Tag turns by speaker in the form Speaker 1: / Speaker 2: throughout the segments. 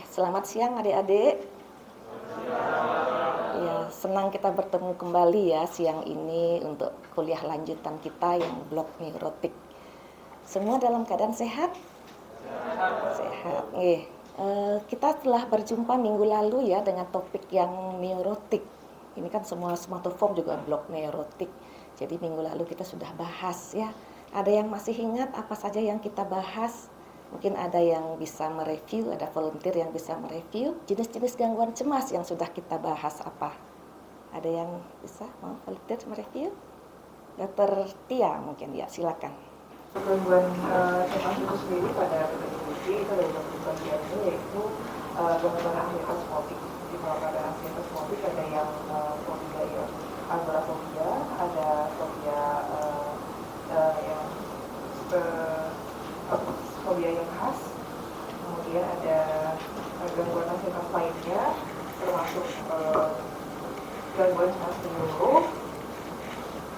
Speaker 1: Selamat siang adik-adik. Ya, senang kita bertemu kembali ya siang ini untuk kuliah lanjutan kita yang blok neurotik. Semua dalam keadaan sehat? Sehat. Kita telah berjumpa minggu lalu ya dengan topik yang neurotik. Ini kan semua somatoform juga blok neurotik. Jadi minggu lalu kita sudah bahas ya. Ada yang masih ingat apa saja yang kita bahas? Mungkin ada yang bisa mereview, ada volunteer yang bisa mereview jenis-jenis gangguan cemas yang sudah kita bahas apa. Ada yang bisa mau volunteer mereview? Dokter Tia mungkin ya, silakan.
Speaker 2: Gangguan cemas itu sendiri pada peneliti itu ada beberapa bagiannya, yaitu gangguan anxiety. Jadi kalau pada anxiety ada yang fobia yang agorafobia, ada fobia yang fobia yang khas, kemudian ada gangguan anxiety lainnya termasuk gangguan cemas menyeluruh.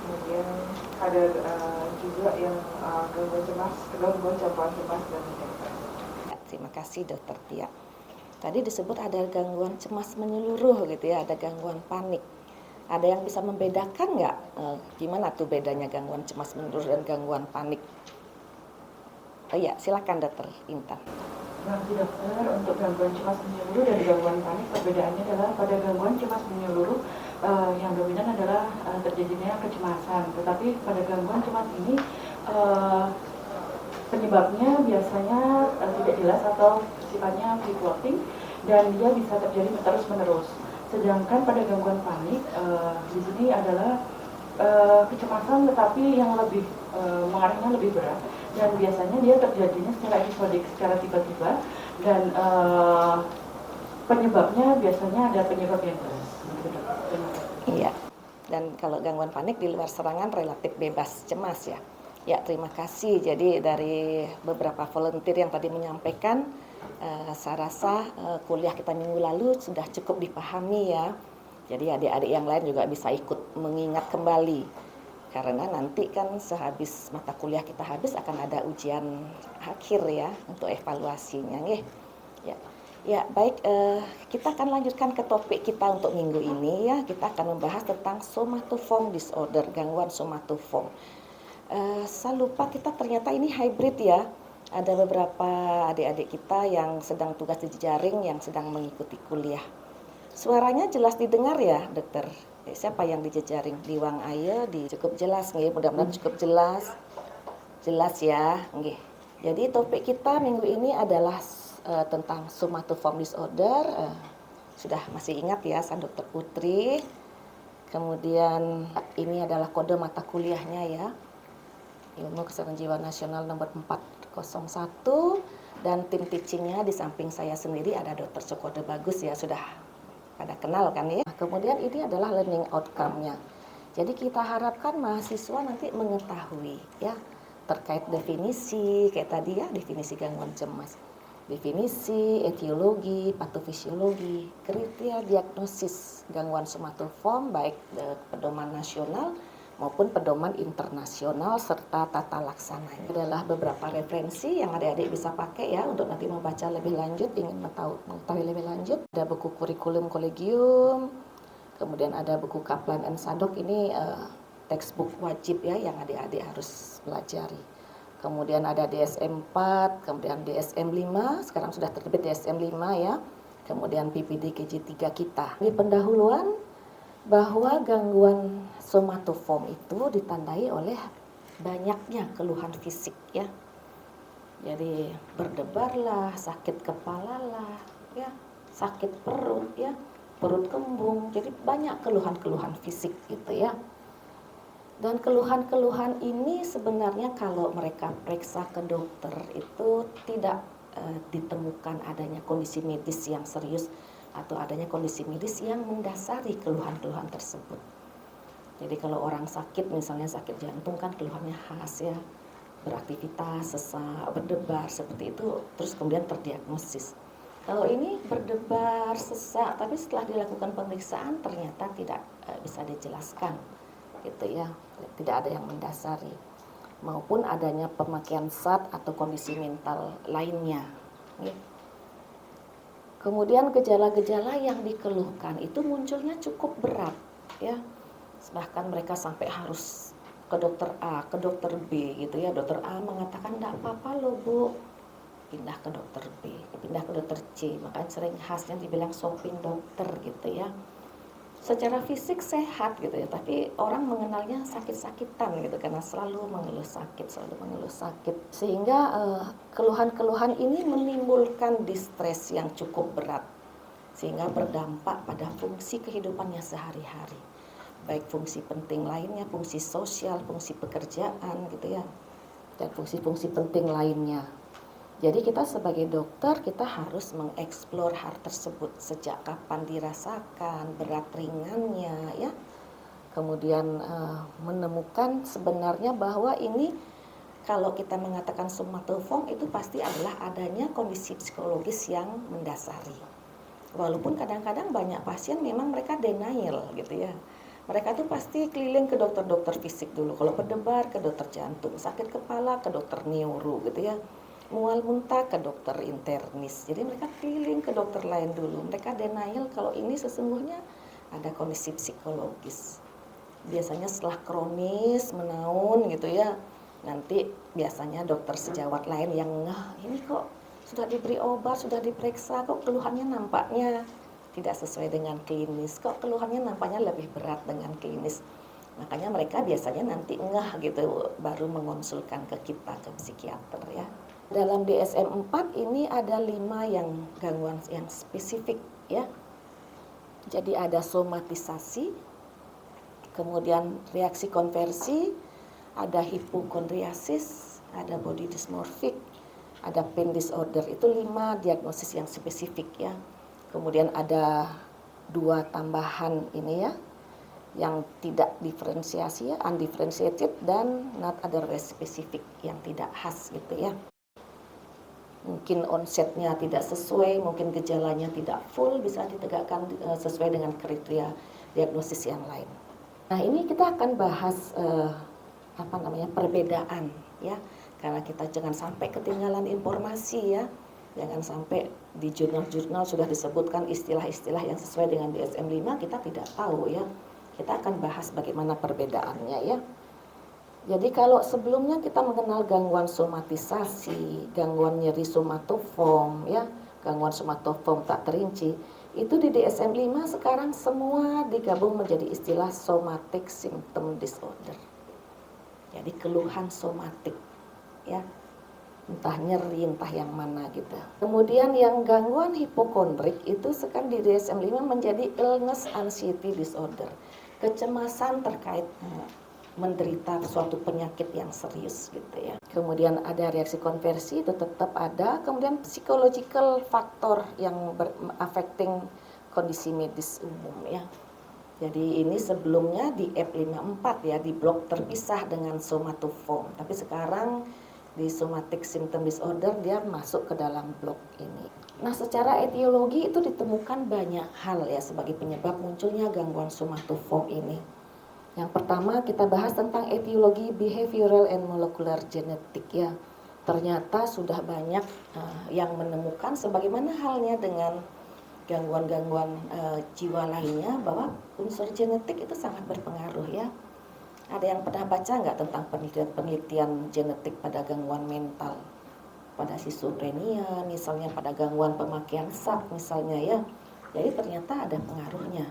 Speaker 2: Kemudian ada juga yang gangguan campuran cemas dan depresi.
Speaker 1: Terima kasih Dokter Tia. Tadi disebut ada gangguan cemas menyeluruh gitu ya, ada gangguan panik. Ada yang bisa membedakan nggak gimana tuh bedanya gangguan cemas menyeluruh dan gangguan panik? Iya, silakan Dokter Intan.
Speaker 2: Nah, dokter, untuk gangguan cemas menyeluruh dan gangguan panik, perbedaannya adalah pada gangguan cemas menyeluruh yang dominan adalah terjadinya kecemasan. Tetapi pada gangguan cemas ini penyebabnya biasanya tidak jelas atau sifatnya free floating dan dia bisa terjadi terus-menerus. Sedangkan pada gangguan panik di sini adalah kecemasan tetapi yang lebih mengarahnya lebih berat, dan biasanya dia terjadinya secara episodik, secara tiba-tiba, dan penyebabnya biasanya ada penyebab yang jelas.
Speaker 1: Iya. Dan kalau gangguan panik di luar serangan relatif bebas cemas ya. Ya, terima kasih. Jadi dari beberapa volunteer yang tadi menyampaikan, saya rasa kuliah kita minggu lalu sudah cukup dipahami ya. Jadi adik-adik yang lain juga bisa ikut mengingat kembali. Karena nanti kan sehabis mata kuliah kita habis akan ada ujian akhir ya untuk evaluasinya. Ya. Ya, baik, kita akan lanjutkan ke topik kita untuk minggu ini ya. Kita akan membahas tentang somatoform disorder, gangguan somatoform. Saya lupa kita ternyata ini hybrid ya. Ada beberapa adik-adik kita yang sedang tugas di jejaring yang sedang mengikuti kuliah. Suaranya jelas didengar ya, Dokter? Siapa yang di jejaring? Di Wang Aye, cukup jelas nggih, mudah-mudahan cukup jelas. Jelas ya, nggih. Jadi topik kita minggu ini adalah tentang somatoform disorder. Sudah masih ingat ya, saya Dokter Putri. Kemudian ini adalah kode mata kuliahnya ya. Ilmu Kesehatan Jiwa Nasional nomor 401, dan tim teachingnya di samping saya sendiri ada Dokter Sukode Bagus ya, sudah pada kenal kan ya. Kemudian ini adalah learning outcome-nya. Jadi kita harapkan mahasiswa nanti mengetahui ya terkait definisi kayak tadi ya, definisi gangguan cemas, definisi, etiologi, patofisiologi, kriteria diagnosis gangguan somatoform baik pedoman nasional maupun pedoman internasional serta tata laksana. Ini adalah beberapa referensi yang adik-adik bisa pakai ya untuk nanti membaca lebih lanjut, ingin mengetahui lebih lanjut. Ada buku kurikulum kolegium, kemudian ada buku Kaplan and Sadok, ini textbook wajib ya yang adik-adik harus pelajari. Kemudian ada DSM 4, kemudian DSM 5, sekarang sudah terbit DSM 5 ya. Kemudian PPD KJ 3 kita. Ini pendahuluan bahwa gangguan somatoform itu ditandai oleh banyaknya keluhan fisik ya. Jadi berdebar lah, sakit kepala lah, ya, sakit perut ya, perut kembung. Jadi banyak keluhan-keluhan fisik gitu ya. Dan keluhan-keluhan ini sebenarnya kalau mereka periksa ke dokter itu tidak ditemukan adanya kondisi medis yang serius atau adanya kondisi medis yang mendasari keluhan-keluhan tersebut. Jadi kalau orang sakit, misalnya sakit jantung kan keluhannya khas ya, beraktivitas, sesak, berdebar seperti itu, terus kemudian terdiagnosis. Kalau ini berdebar, sesak, tapi setelah dilakukan pemeriksaan ternyata tidak bisa dijelaskan, gitu ya, tidak ada yang mendasari, maupun adanya pemakaian zat atau kondisi mental lainnya. Kemudian gejala-gejala yang dikeluhkan itu munculnya cukup berat ya. Bahkan mereka sampai harus ke dokter A, ke dokter B gitu ya. Dokter A mengatakan enggak apa-apa loh Bu. Pindah ke dokter B, pindah ke dokter C. Makanya sering khasnya dibilang shopping dokter gitu ya. Secara fisik sehat gitu ya, tapi orang mengenalnya sakit-sakitan gitu karena selalu mengeluh sakit, sehingga keluhan-keluhan ini menimbulkan distres yang cukup berat sehingga berdampak pada fungsi kehidupannya sehari-hari, baik fungsi penting lainnya, fungsi sosial, fungsi pekerjaan gitu ya, dan fungsi-fungsi penting lainnya. Jadi kita sebagai dokter kita harus mengeksplor hal tersebut, sejak kapan dirasakan, berat ringannya ya. Kemudian menemukan sebenarnya bahwa ini kalau kita mengatakan somatoform itu pasti adalah adanya kondisi psikologis yang mendasari. Walaupun kadang-kadang banyak pasien memang mereka denial gitu ya. Mereka tuh pasti keliling ke dokter-dokter fisik dulu. Kalau berdebar ke dokter jantung, sakit kepala ke dokter neuro gitu ya. Mual muntah ke dokter internis. Jadi mereka keliling ke dokter lain dulu. Mereka denial kalau ini sesungguhnya ada kondisi psikologis. Biasanya setelah kronis, menaun gitu ya, nanti biasanya dokter sejawat lain yang ini kok sudah diberi obat, sudah diperiksa, kok keluhannya nampaknya tidak sesuai dengan klinis, kok keluhannya nampaknya lebih berat dengan klinis. Makanya mereka biasanya nanti gitu, baru mengonsulkan ke kita, ke psikiater ya. Dalam DSM-4 ini ada 5 yang gangguan yang spesifik ya. Jadi ada somatisasi, kemudian reaksi konversi, ada hipokondriasis, ada body dysmorphic, ada pain disorder. Itu 5 diagnosis yang spesifik ya. Kemudian ada 2 tambahan ini ya, yang tidak diferensiasi ya, undifferentiated dan not otherwise specific, yang tidak khas gitu ya. Mungkin onsetnya tidak sesuai, mungkin gejalanya tidak full, bisa ditegakkan sesuai dengan kriteria diagnosis yang lain. Nah ini kita akan bahas perbedaan ya, karena kita jangan sampai ketinggalan informasi ya, jangan sampai di jurnal-jurnal sudah disebutkan istilah-istilah yang sesuai dengan DSM-5 kita tidak tahu ya. Kita akan bahas bagaimana perbedaannya ya. Jadi kalau sebelumnya kita mengenal gangguan somatisasi, gangguan nyeri somatoform ya, gangguan somatoform tak terinci, itu di DSM-5 sekarang semua digabung menjadi istilah somatic symptom disorder. Jadi keluhan somatik ya, entah nyeri, entah yang mana gitu. Kemudian yang gangguan hipokondrik itu sekarang di DSM-5 menjadi illness anxiety disorder, kecemasan terkait menderita suatu penyakit yang serius gitu ya. Kemudian ada reaksi konversi itu tetap ada, kemudian psychological factor yang affecting kondisi medis umum ya. Jadi ini sebelumnya di F54 ya, di blok terpisah dengan somatoform, tapi sekarang di somatic symptom disorder dia masuk ke dalam blok ini. Nah, secara etiologi itu ditemukan banyak hal ya sebagai penyebab munculnya gangguan somatoform ini. Yang pertama kita bahas tentang etiologi behavioral and molecular genetic ya. Ternyata sudah banyak yang menemukan sebagaimana halnya dengan gangguan-gangguan jiwa lainnya bahwa unsur genetik itu sangat berpengaruh ya. Ada yang pernah baca nggak tentang penelitian genetik pada gangguan mental? Pada schizophrenia misalnya, pada gangguan pemakaian zat misalnya ya. Jadi ternyata ada pengaruhnya.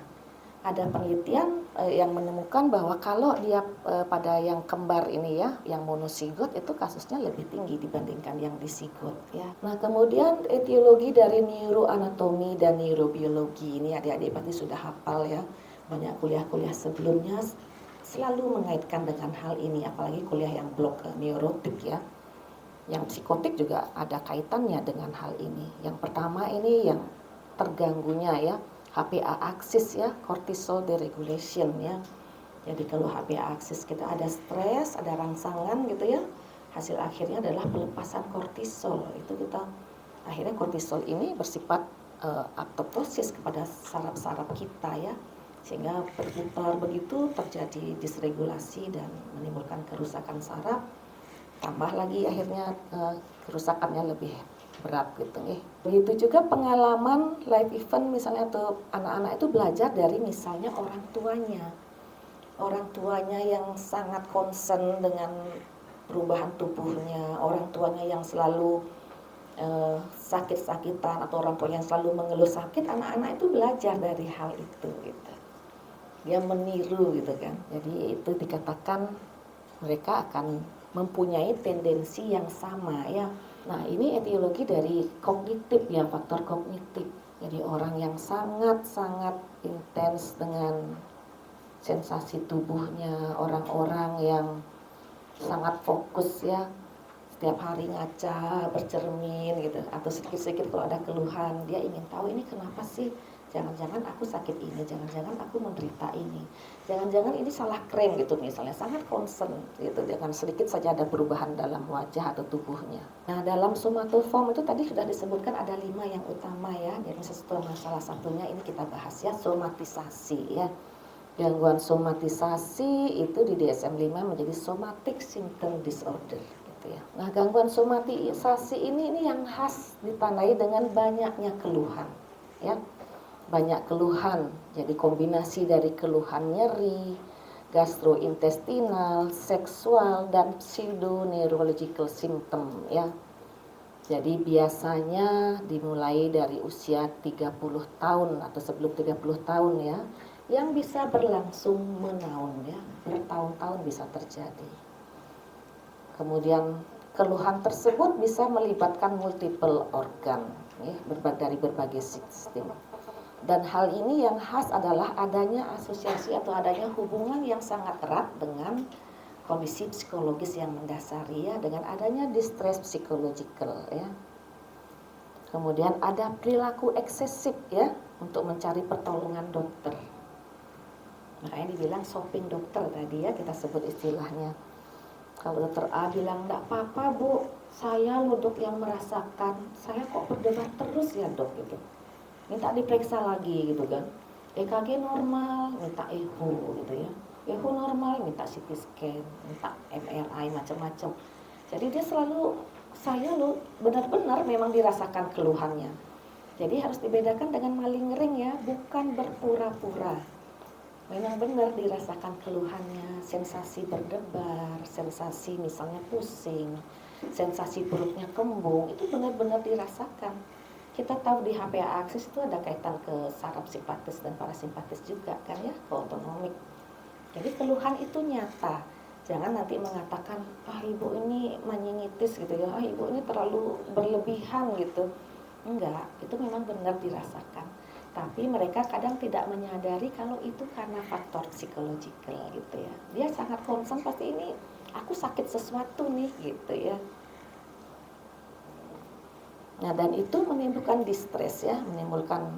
Speaker 1: Ada penelitian yang menemukan bahwa kalau dia pada yang kembar ini ya, yang monozigot itu kasusnya lebih tinggi dibandingkan yang disigot ya. Nah, kemudian etiologi dari neuroanatomi dan neurobiologi ini adik-adik pasti sudah hafal ya. Banyak kuliah-kuliah sebelumnya selalu mengaitkan dengan hal ini, apalagi kuliah yang blok neurotik ya. Yang psikotik juga ada kaitannya dengan hal ini. Yang pertama ini yang terganggunya ya, HPA axis ya, cortisol deregulation ya. Jadi kalau HPA axis kita ada stres, ada rangsangan gitu ya, hasil akhirnya adalah pelepasan kortisol. Itu kita akhirnya kortisol ini bersifat apoptosis kepada saraf-saraf kita ya, sehingga berputar begitu terjadi disregulasi dan menimbulkan kerusakan saraf. Tambah lagi akhirnya kerusakannya lebih berat gitu nih. Begitu juga pengalaman live event misalnya atau anak-anak itu belajar dari misalnya orang tuanya. Orang tuanya yang sangat concern dengan perubahan tubuhnya, orang tuanya yang selalu sakit-sakitan atau orang tua yang selalu mengeluh sakit, anak-anak itu belajar dari hal itu gitu. Dia meniru gitu kan. Jadi itu dikatakan mereka akan mempunyai tendensi yang sama ya. Nah, ini etiologi dari kognitif ya, faktor kognitif. Jadi orang yang sangat-sangat intens dengan sensasi tubuhnya, orang-orang yang sangat fokus ya, setiap hari ngaca, bercermin gitu, atau sedikit-sedikit kalau ada keluhan, dia ingin tahu ini kenapa sih, jangan-jangan aku sakit ini, jangan-jangan aku menderita ini, jangan-jangan ini salah krim gitu misalnya, sangat concern gitu, dengan sedikit saja ada perubahan dalam wajah atau tubuhnya. Nah, dalam somatoform itu tadi sudah disebutkan ada 5 yang utama ya, jadi salah satunya ini kita bahas ya, somatisasi ya. Gangguan somatisasi itu di DSM-5 menjadi somatic symptom disorder gitu ya. Nah, gangguan somatisasi ini yang khas ditandai dengan banyaknya keluhan ya. Banyak keluhan. Jadi kombinasi dari keluhan nyeri, gastrointestinal, seksual dan pseudoneurological symptom ya. Jadi biasanya dimulai dari usia 30 tahun atau sebelum 30 tahun ya, yang bisa berlangsung menaun ya, bertahun-tahun bisa terjadi. Kemudian keluhan tersebut bisa melibatkan multiple organ ya, dari berbagai sistem. Dan hal ini yang khas adalah adanya asosiasi atau adanya hubungan yang sangat erat dengan kondisi psikologis yang mendasari ya, dengan adanya distress psychological ya. Kemudian ada perilaku eksesif ya untuk mencari pertolongan dokter. Makanya dibilang shopping dokter tadi ya, kita sebut istilahnya. Kalau dokter A bilang enggak apa-apa bu, saya loh dok yang merasakan, saya kok berdebar terus ya dok gitu. Minta diperiksa lagi gitu kan. EKG normal, minta echo gitu ya. Echo normal, minta CT scan, minta MRI macam-macam. Jadi dia selalu, saya loh benar-benar memang dirasakan keluhannya. Jadi harus dibedakan dengan malingering ya, bukan berpura-pura. Memang benar dirasakan keluhannya, sensasi berdebar, sensasi misalnya pusing, sensasi perutnya kembung, itu benar-benar dirasakan. Kita tahu di HPA aksis itu ada kaitan ke saraf simpatis dan parasimpatis juga kan ya, ke otonomik. Jadi keluhan itu nyata. Jangan nanti mengatakan, ah ibu ini meningitis gitu ya, ah ibu ini terlalu berlebihan gitu. Enggak, itu memang benar dirasakan. Tapi mereka kadang tidak menyadari kalau itu karena faktor psikologikal gitu ya. Dia sangat concern pasti ini aku sakit sesuatu nih gitu ya. Nah, dan itu menimbulkan distress ya, menimbulkan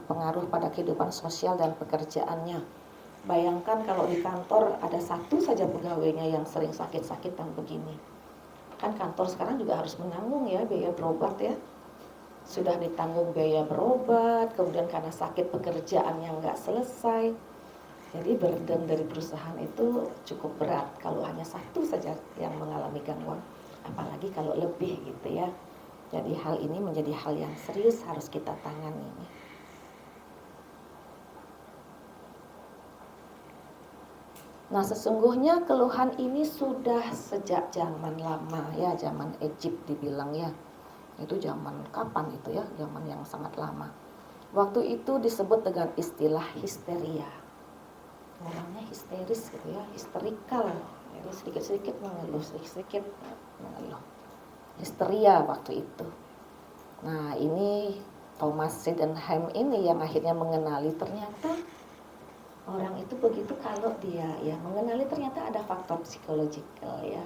Speaker 1: pengaruh pada kehidupan sosial dan pekerjaannya. Bayangkan kalau di kantor ada satu saja pegawainya yang sering sakit-sakitan begini. Kan kantor sekarang juga harus menanggung ya biaya berobat ya. Sudah ditanggung biaya berobat, kemudian karena sakit pekerjaan yang nggak selesai. Jadi burden dari perusahaan itu cukup berat kalau hanya satu saja yang mengalami gangguan. Apalagi kalau lebih gitu ya. Jadi hal ini menjadi hal yang serius harus kita tangani. Nah, sesungguhnya keluhan ini sudah sejak zaman lama ya, zaman Egypt dibilang ya. Itu zaman kapan itu ya, zaman yang sangat lama. Waktu itu disebut dengan istilah histeria. Orangnya histeris gitu ya, histerikal. Jadi sedikit-sedikit mengeluh, sedikit-sedikit mengeluh. Histeria waktu itu. Nah, ini Thomas Sydenham ini yang akhirnya mengenali ternyata orang itu begitu kalau dia ya mengenali ternyata ada faktor psikologikal ya.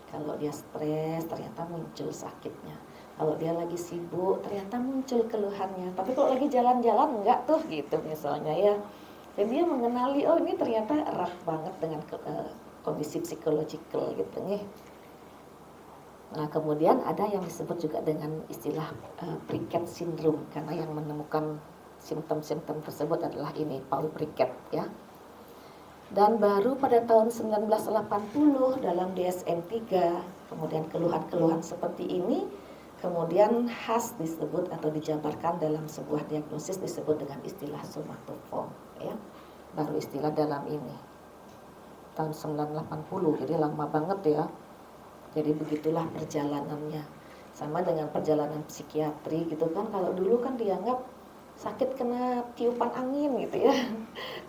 Speaker 1: Kalau dia stres ternyata muncul sakitnya. Kalau dia lagi sibuk ternyata muncul keluhannya. Tapi kalau lagi jalan-jalan enggak tuh gitu misalnya ya. Dan dia mengenali oh ini ternyata erat banget dengan kondisi psikologikal gitu nih. Nah, kemudian ada yang disebut juga dengan istilah Prickett syndrome karena yang menemukan simptom-simptom tersebut adalah ini Paul Prickett ya. Dan baru pada tahun 1980 dalam DSM-3 kemudian keluhan-keluhan seperti ini Kemudian khas disebut atau dijabarkan dalam sebuah diagnosis disebut dengan istilah somatoform, ya. Baru istilah dalam ini tahun 1980, jadi lama banget ya. Jadi begitulah perjalanannya. Sama dengan perjalanan psikiatri gitu kan, kalau dulu kan dianggap sakit kena tiupan angin gitu ya.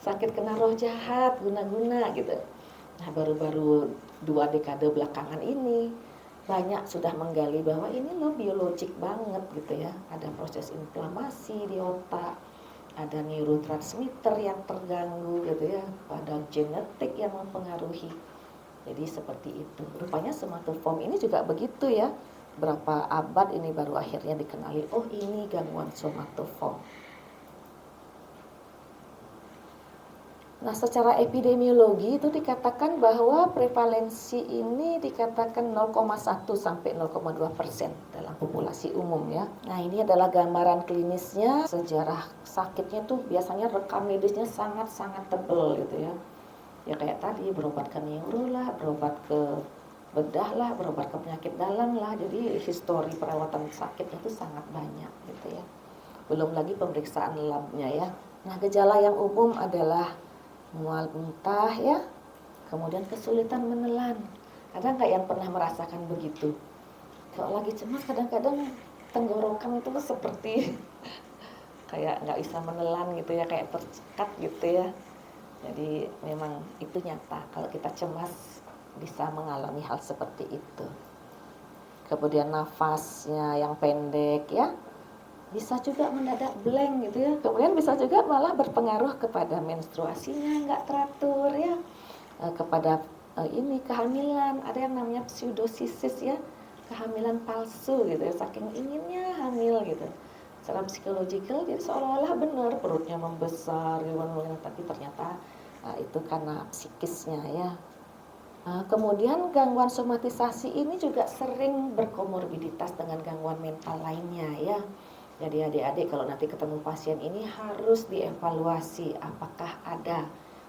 Speaker 1: Sakit kena roh jahat, guna-guna gitu. Nah, baru-baru 2 dekade belakangan ini banyak sudah menggali bahwa ini loh biologik banget gitu ya. Ada proses inflamasi di otak, ada neurotransmitter yang terganggu gitu ya, ada genetik yang mempengaruhi. Jadi seperti itu. Rupanya somatoform ini juga begitu ya. Berapa abad ini baru akhirnya dikenali, oh ini gangguan somatoform. Nah, secara epidemiologi itu dikatakan bahwa prevalensi ini dikatakan 0,1 sampai 0,2% dalam populasi umum ya. Nah, ini adalah gambaran klinisnya. Sejarah sakitnya tuh biasanya rekam medisnya sangat-sangat tebal gitu ya. Ya kayak tadi, berobat ke neuro lah, berobat ke bedah lah, berobat ke penyakit dalam lah. Jadi histori perawatan sakitnya itu sangat banyak gitu ya. Belum lagi pemeriksaan labnya ya. Nah, gejala yang umum adalah mual muntah ya, kemudian kesulitan menelan. Ada nggak yang pernah merasakan begitu? Kalau lagi cemas kadang-kadang tenggorokan itu seperti kayak nggak bisa menelan gitu ya, kayak tercekat gitu ya. Jadi memang itu nyata, kalau kita cemas bisa mengalami hal seperti itu. Kemudian nafasnya yang pendek ya, bisa juga mendadak blank gitu ya. Kemudian bisa juga malah berpengaruh kepada menstruasinya nggak teratur ya, kepada ini kehamilan. Ada yang namanya pseudosisis ya, kehamilan palsu gitu ya, saking inginnya hamil gitu. Secara psikologikal jadi seolah-olah benar perutnya membesar gitu, tapi ternyata itu karena psikisnya ya. Kemudian gangguan somatisasi ini juga sering berkomorbiditas dengan gangguan mental lainnya ya. Jadi adik-adik kalau nanti ketemu pasien ini harus dievaluasi apakah ada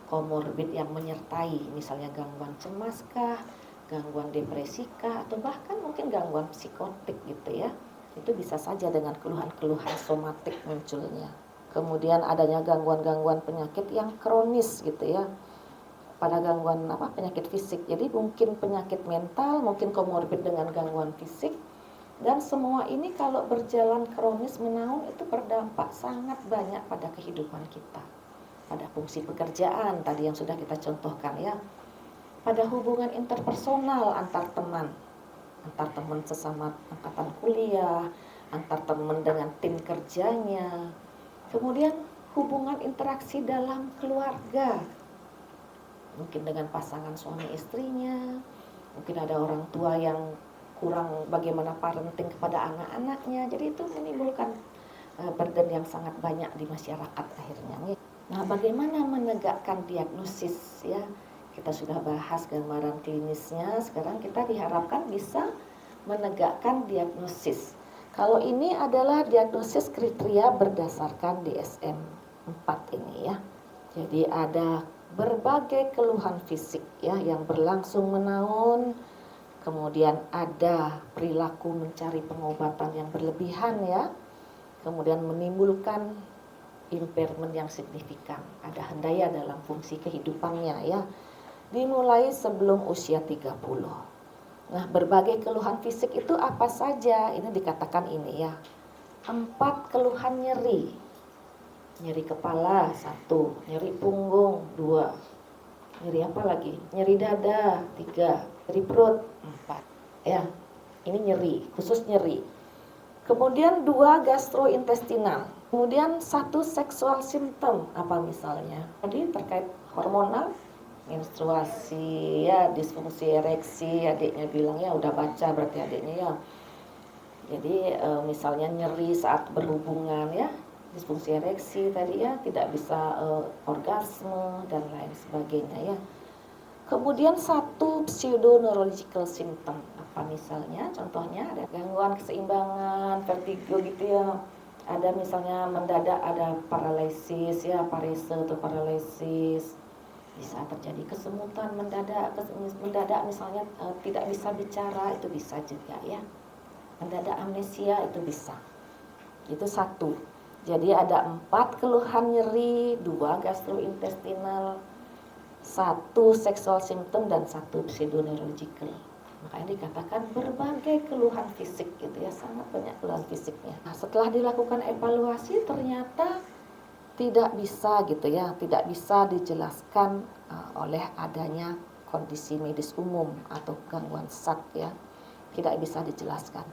Speaker 1: komorbid yang menyertai, misalnya gangguan cemas kah, gangguan depresi kah, atau bahkan mungkin gangguan psikotik gitu ya. Itu bisa saja dengan keluhan-keluhan somatik munculnya. Kemudian adanya gangguan-gangguan penyakit yang kronis gitu ya. Pada gangguan penyakit fisik. Jadi mungkin penyakit mental, mungkin komorbid dengan gangguan fisik. Dan semua ini kalau berjalan kronis menaun itu berdampak sangat banyak pada kehidupan kita. Pada fungsi pekerjaan tadi yang sudah kita contohkan ya. Pada hubungan interpersonal antar teman sesama angkatan kuliah, antar teman dengan tim kerjanya. Kemudian hubungan interaksi dalam keluarga. Mungkin dengan pasangan suami istrinya, mungkin ada orang tua yang kurang bagaimana parenting kepada anak-anaknya. Jadi itu menimbulkan burden yang sangat banyak di masyarakat akhirnya. Nah, bagaimana menegakkan diagnosis ya? Kita sudah bahas gambaran klinisnya, sekarang kita diharapkan bisa menegakkan diagnosis. Kalau ini adalah diagnosis kriteria berdasarkan DSM-4 ini ya. Jadi ada berbagai keluhan fisik ya yang berlangsung menaun. Kemudian ada perilaku mencari pengobatan yang berlebihan ya. Kemudian menimbulkan impairment yang signifikan. Ada hendaya dalam fungsi kehidupannya ya. Dimulai sebelum usia 30. Nah, berbagai keluhan fisik itu apa saja? Ini dikatakan ini ya. 4 keluhan nyeri. Nyeri kepala 1, nyeri punggung 2. Nyeri apa lagi? Nyeri dada 3, nyeri perut 4. Ya, ini nyeri, khusus nyeri. Kemudian 2 gastrointestinal. Kemudian 1 seksual symptom, apa misalnya? Tadi terkait hormonal, menstruasi ya, disfungsi ereksi, adiknya bilang ya udah baca berarti adiknya ya. Jadi misalnya nyeri saat berhubungan ya, disfungsi ereksi tadi ya, tidak bisa orgasme dan lain sebagainya ya. Kemudian 1 pseudoneurological symptom, apa misalnya? Contohnya ada gangguan keseimbangan, vertigo gitu ya. Ada misalnya mendadak ada paralisis ya, parese atau paralisis. Bisa terjadi kesemutan mendadak misalnya tidak bisa bicara, itu bisa juga ya. mendadak amnesia itu bisa. Itu satu. Jadi ada 4 keluhan nyeri, 2 gastrointestinal, 1 sexual symptom dan 1 pseudoneurological. Makanya dikatakan berbagai keluhan fisik gitu ya, sangat banyak keluhan fisiknya. Nah, setelah dilakukan evaluasi ternyata tidak bisa gitu ya, tidak bisa dijelaskan oleh adanya kondisi medis umum atau gangguan SAD ya, tidak bisa dijelaskan.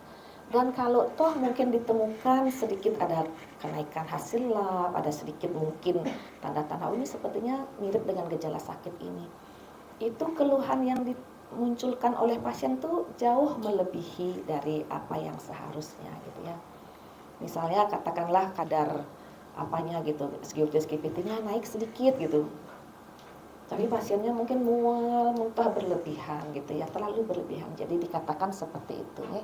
Speaker 1: Dan kalau toh mungkin ditemukan sedikit ada kenaikan hasil lab, ada sedikit mungkin tanda-tanda ini sepertinya mirip dengan gejala sakit ini. Itu keluhan yang dimunculkan oleh pasien tuh jauh melebihi dari apa yang seharusnya gitu ya. Misalnya katakanlah kadar apanya gitu, SGOT-SGPT-nya naik sedikit gitu. Tapi pasiennya mungkin mual, muntah berlebihan gitu ya, terlalu berlebihan. Jadi dikatakan seperti itu ya.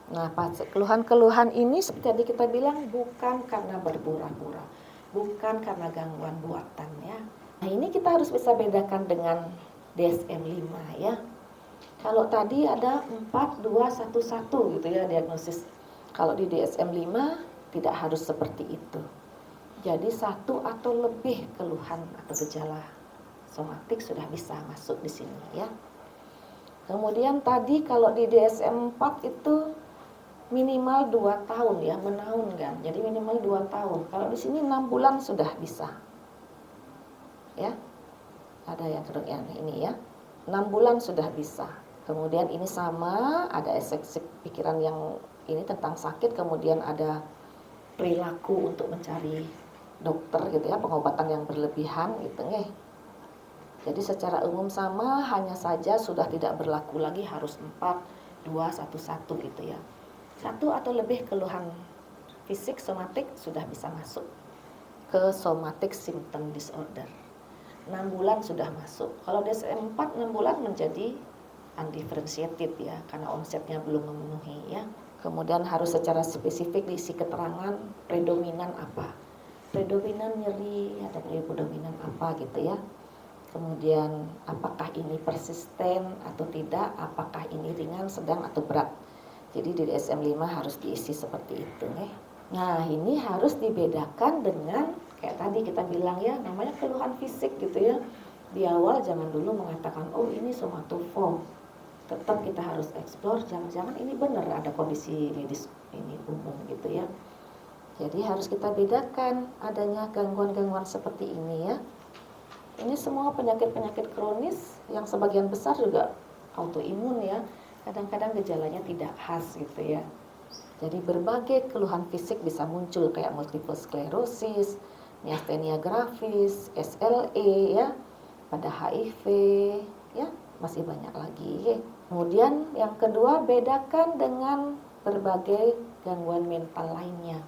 Speaker 1: Nah, keluhan-keluhan ini seperti tadi kita bilang bukan karena berpura-pura, bukan karena gangguan buatan ya. Nah, ini kita harus bisa bedakan dengan DSM-5 ya. Kalau tadi ada 4, 2, 1, 1 gitu ya diagnosis. Kalau di DSM-5 tidak harus seperti itu. Jadi 1 atau lebih keluhan atau gejala somatik sudah bisa masuk di sini ya. Kemudian tadi kalau di DSM-4 itu minimal 2 tahun ya, menahun kan. Jadi minimal 2 tahun. Kalau di sini 6 bulan sudah bisa. Ya. Ada yang kedua ini ya. 6 bulan sudah bisa. Kemudian ini sama, ada eksekusi pikiran yang ini tentang sakit, kemudian ada perilaku untuk mencari dokter gitu ya, pengobatan yang berlebihan gitu nih. Jadi secara umum sama, hanya saja sudah tidak berlaku lagi harus 4, 2, 1, 1 gitu ya. 1 atau lebih keluhan fisik somatik sudah bisa masuk ke somatic symptom disorder. 6 bulan sudah masuk. Kalau DSM-4 6 bulan menjadi undifferentiated ya, karena onsetnya belum memenuhi ya. Kemudian harus secara spesifik diisi keterangan predominan apa. Predominan nyeri atau predominan apa gitu ya. Kemudian apakah ini persisten atau tidak, apakah ini ringan, sedang atau berat. Jadi di DSM-5 harus diisi seperti itu nih. Nah, ini harus dibedakan dengan kayak tadi kita bilang ya, namanya keluhan fisik gitu ya. Di awal jangan dulu mengatakan oh ini somatoform. Tetap kita harus explore, jangan-jangan ini benar ada kondisi medis ini umum gitu ya. Jadi harus kita bedakan adanya gangguan-gangguan seperti ini ya. Ini semua penyakit-penyakit kronis yang sebagian besar juga autoimun ya. Kadang-kadang gejalanya tidak khas gitu ya. Jadi berbagai keluhan fisik bisa muncul kayak multiple sclerosis, myasthenia gravis, SLE ya, pada HIV ya, masih banyak lagi. Kemudian yang kedua, bedakan dengan berbagai gangguan mental lainnya.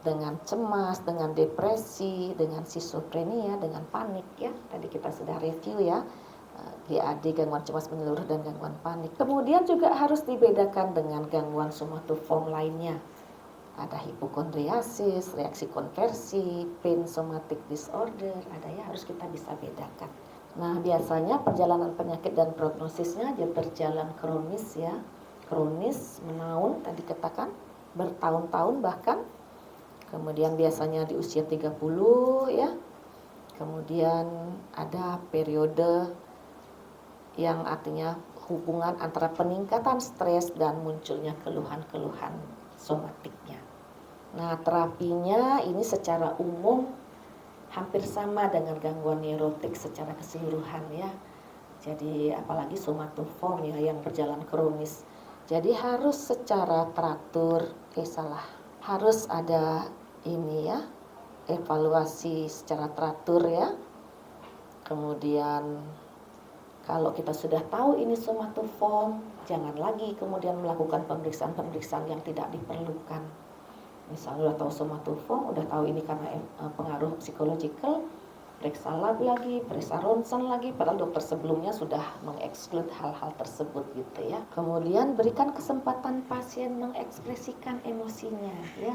Speaker 1: Dengan cemas, dengan depresi, dengan schizophrenia, dengan panik ya. Tadi kita sudah review ya. GAD, gangguan cemas menyeluruh dan gangguan panik. Kemudian juga harus dibedakan dengan gangguan somatoform lainnya. Ada hipokondriasis, reaksi konversi, pain somatic disorder, ada ya, harus kita bisa bedakan. Nah, biasanya perjalanan penyakit dan prognosisnya berjalan kronis ya. Kronis, menahun tadi katakan, bertahun-tahun bahkan. Kemudian biasanya di usia 30 ya. Kemudian ada periode yang artinya hubungan antara peningkatan stres dan munculnya keluhan-keluhan somatiknya. Nah, terapinya ini secara umum hampir sama dengan gangguan neurotik secara keseluruhan ya. Jadi apalagi somatoform ya yang berjalan kronis. Jadi harus secara teratur, harus ada ini ya, evaluasi secara teratur ya. Kemudian kalau kita sudah tahu ini somatoform, jangan lagi kemudian melakukan pemeriksaan-pemeriksaan yang tidak diperlukan. Misalnya udah tahu somatoform, udah tahu ini karena pengaruh psikologikal, periksa lab lagi, periksa ronsen lagi, padahal dokter sebelumnya sudah mengeksklud hal-hal tersebut gitu ya. Kemudian berikan kesempatan pasien mengekspresikan emosinya ya.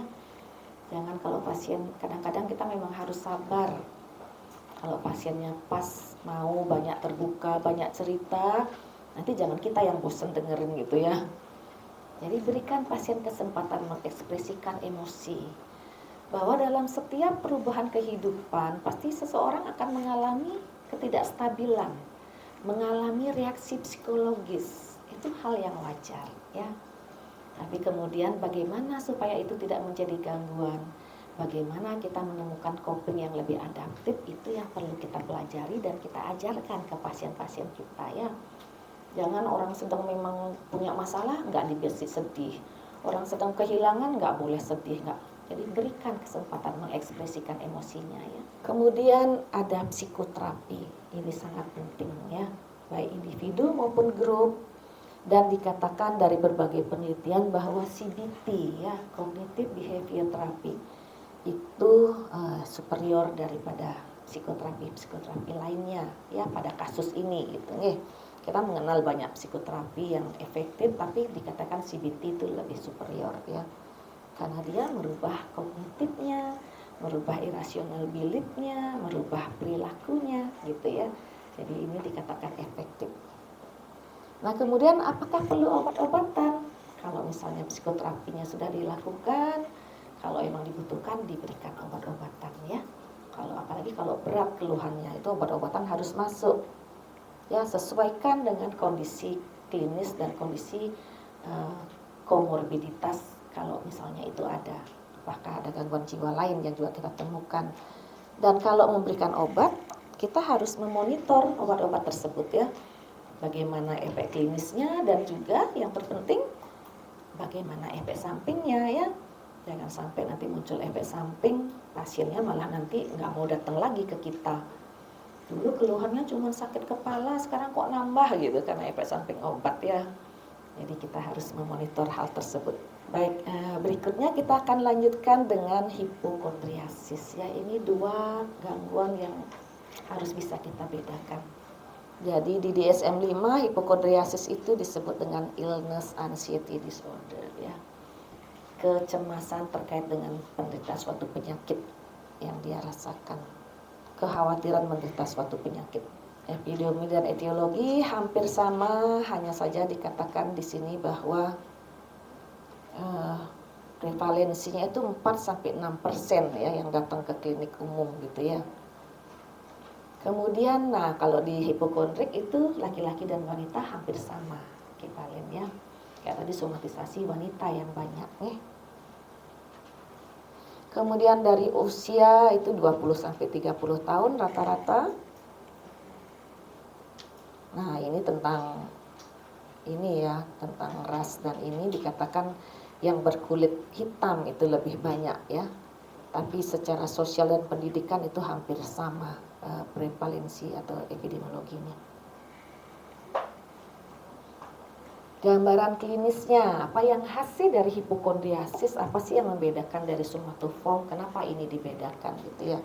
Speaker 1: Jangan kalau pasien, kadang-kadang kita memang harus sabar. Kalau pasiennya pas mau banyak terbuka, banyak cerita, nanti jangan kita yang bosen dengerin gitu ya. Jadi berikan pasien kesempatan mengekspresikan emosi. Bahwa dalam setiap perubahan kehidupan pasti seseorang akan mengalami ketidakstabilan, mengalami reaksi psikologis. Itu hal yang wajar ya. Tapi kemudian bagaimana supaya itu tidak menjadi gangguan? Bagaimana kita menemukan coping yang lebih adaptif, itu yang perlu kita pelajari dan kita ajarkan ke pasien-pasien kita ya. Jangan orang sedang memang punya masalah nggak diberi sedih, orang sedang kehilangan nggak boleh sedih, nggak. Jadi berikan kesempatan mengekspresikan emosinya ya. Kemudian ada psikoterapi, ini sangat penting ya, baik individu maupun grup. Dan dikatakan dari berbagai penelitian bahwa CBT ya, Cognitive Behavior Therapy, itu superior daripada psikoterapi lainnya ya pada kasus ini gitu nih. Kita mengenal banyak psikoterapi yang efektif, tapi dikatakan CBT itu lebih superior ya, karena dia merubah kognitifnya, merubah irrational beliefnya, merubah perilakunya gitu ya. Jadi ini dikatakan efektif. Nah kemudian apakah perlu obat-obatan? Kalau misalnya psikoterapinya sudah dilakukan, kalau emang dibutuhkan diberikan obat-obatan ya. Apalagi kalau berat keluhannya, itu obat-obatan harus masuk. Ya, sesuaikan dengan kondisi klinis dan kondisi komorbiditas kalau misalnya itu ada. Apakah ada gangguan jiwa lain yang juga kita temukan. Dan kalau memberikan obat, kita harus memonitor obat-obat tersebut ya. Bagaimana efek klinisnya dan juga yang terpenting bagaimana efek sampingnya ya. Jangan sampai nanti muncul efek samping, pasiennya malah nanti nggak mau datang lagi ke kita. Dulu keluhannya cuma sakit kepala, sekarang kok nambah gitu karena efek samping obat ya. Jadi kita harus memonitor hal tersebut. Baik, berikutnya kita akan lanjutkan dengan hipokondriasis ya. Ini dua gangguan yang harus bisa kita bedakan. Jadi di DSM-5 hipokondriasis itu disebut dengan illness anxiety disorder ya. Kecemasan terkait dengan penderita suatu penyakit yang dia rasakan. Kekhawatiran menderita suatu penyakit. Epidemi dan etiologi hampir sama, hanya saja dikatakan di sini bahwa prevalensinya itu 4-6% ya yang datang ke klinik umum gitu ya. Kemudian, nah kalau di hipokondrik itu laki-laki dan wanita hampir sama ekivalennya. Kayak tadi somatisasi wanita yang banyak nih. Kemudian dari usia itu 20-30 tahun rata-rata. Nah ini tentang ini ya, tentang ras dan ini dikatakan yang berkulit hitam itu lebih banyak ya. Tapi secara sosial dan pendidikan itu hampir sama prevalensi atau epidemiologinya. Gambaran klinisnya, apa yang khas sih dari hipokondriasis, apa sih yang membedakan dari somatoform, kenapa ini dibedakan gitu ya.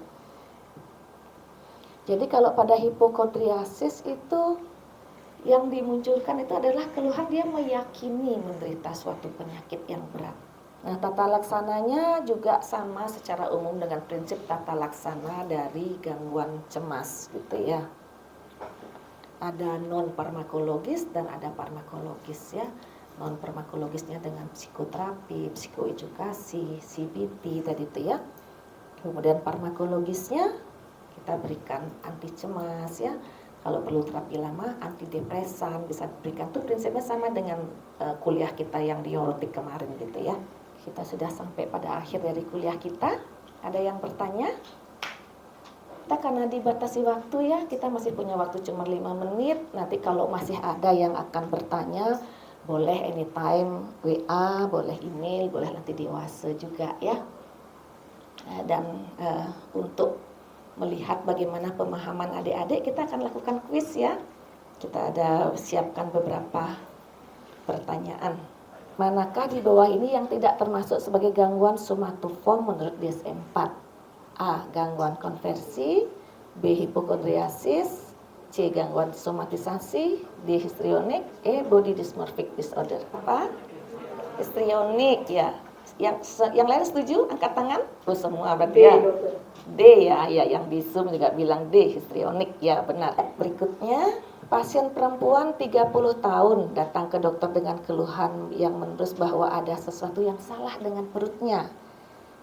Speaker 1: Jadi kalau pada hipokondriasis itu yang dimunculkan itu adalah keluhan dia meyakini menderita suatu penyakit yang berat. Nah, tata laksananya juga sama secara umum dengan prinsip tata laksana dari gangguan cemas gitu ya. Ada non farmakologis dan ada farmakologis ya. Non farmakologisnya dengan psikoterapi, psikoedukasi, CBT tadi itu ya. Kemudian farmakologisnya kita berikan anti cemas ya. Kalau perlu terapi lama, antidepresan bisa diberikan. Itu prinsipnya sama dengan kuliah kita yang di neurotik kemarin gitu ya. Kita sudah sampai pada akhir dari kuliah kita. Ada yang bertanya? Kita karena dibatasi waktu ya, kita masih punya waktu cuma 5 menit. Nanti kalau masih ada yang akan bertanya, boleh anytime WA, boleh email, boleh nanti di WhatsApp juga ya. Dan untuk melihat bagaimana pemahaman adik-adik, kita akan lakukan kuis ya. Kita ada siapkan beberapa pertanyaan. Manakah di bawah ini yang tidak termasuk sebagai gangguan somatoform menurut DSM-4? A. Gangguan konversi, B. Hipokondriasis, C. Gangguan somatisasi, D. Histrionik, E. Body dysmorphic disorder. Apa? Histrionik ya. Yang lain setuju? Angkat tangan. Oh semua berarti ya. D ya, ya yang di Zoom juga bilang D, histrionik ya benar. Berikutnya Pasien perempuan 30 tahun datang ke dokter dengan keluhan yang menerus bahwa ada sesuatu yang salah dengan perutnya.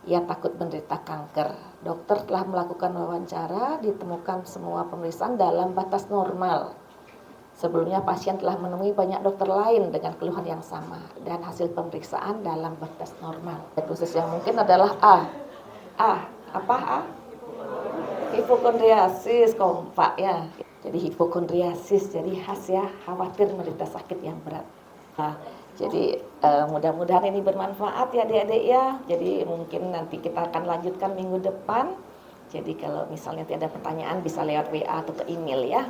Speaker 1: Ia takut menderita kanker. Dokter telah melakukan wawancara, ditemukan semua pemeriksaan dalam batas normal. Sebelumnya pasien telah menemui banyak dokter lain dengan keluhan yang sama dan hasil pemeriksaan dalam batas normal. Diagnosis yang mungkin adalah apa A? Hipokondriasis, kompak ya. Jadi hipokondriasis, jadi khas ya, khawatir menderita sakit yang berat. Nah, jadi mudah-mudahan ini bermanfaat ya adik-adik ya. Jadi mungkin nanti kita akan lanjutkan minggu depan. Jadi kalau misalnya tidak ada pertanyaan bisa lewat WA atau ke email ya.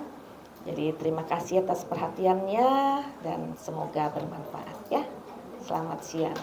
Speaker 1: Jadi terima kasih atas perhatiannya dan semoga bermanfaat ya. Selamat siang.